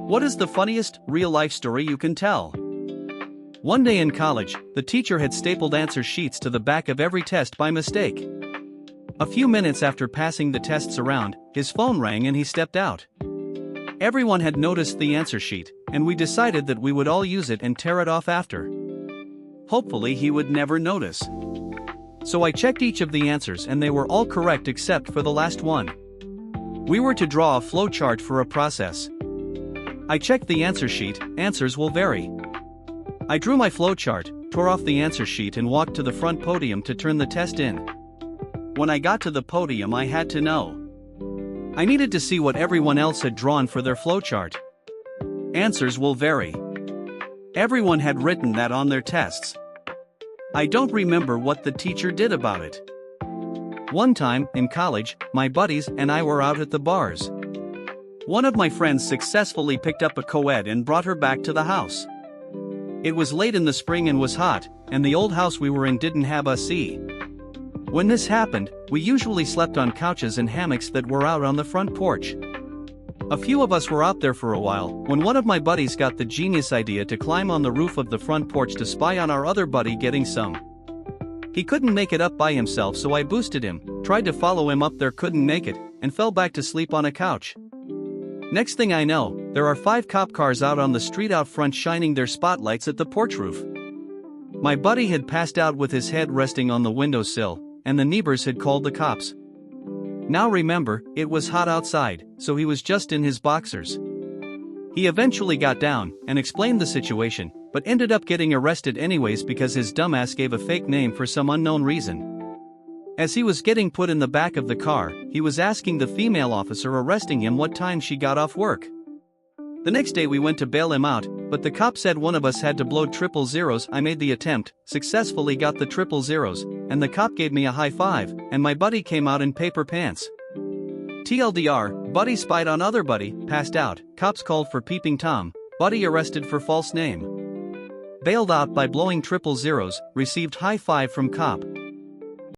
What is the funniest, real-life story you can tell? One day in college, the teacher had stapled answer sheets to the back of every test by mistake. A few minutes after passing the tests around, his phone rang and he stepped out. Everyone had noticed the answer sheet, and we decided that we would all use it and tear it off after. Hopefully he would never notice. So I checked each of the answers and they were all correct except for the last one. We were to draw a flow chart for a process. I checked the answer sheet, answers will vary. I drew my flow chart, tore off the answer sheet and walked to the front podium to turn the test in. When I got to the podium I had to know. I needed to see what everyone else had drawn for their flow chart. Answers will vary. Everyone had written that on their tests. I don't remember what the teacher did about it. One time, in college, my buddies and I were out at the bars. One of my friends successfully picked up a co-ed and brought her back to the house. It was late in the spring and was hot, and the old house we were in didn't have AC. When this happened, we usually slept on couches and hammocks that were out on the front porch. A few of us were out there for a while, when one of my buddies got the genius idea to climb on the roof of the front porch to spy on our other buddy getting some. He couldn't make it up by himself, so I boosted him, tried to follow him up there, couldn't make it, and fell back to sleep on a couch. Next thing I know, there are 5 cop cars out on the street out front shining their spotlights at the porch roof. My buddy had passed out with his head resting on the windowsill, and the neighbors had called the cops. Now remember, it was hot outside, so he was just in his boxers. He eventually got down and explained the situation, but ended up getting arrested anyways because his dumbass gave a fake name for some unknown reason. As he was getting put in the back of the car, he was asking the female officer arresting him what time she got off work. The next day we went to bail him out, but the cop said one of us had to blow 000. I made the attempt, successfully got the 000, and the cop gave me a high five, and my buddy came out in paper pants. TLDR, buddy spied on other buddy, passed out, cops called for peeping Tom, buddy arrested for false name. Bailed out by blowing 000, received high five from cop,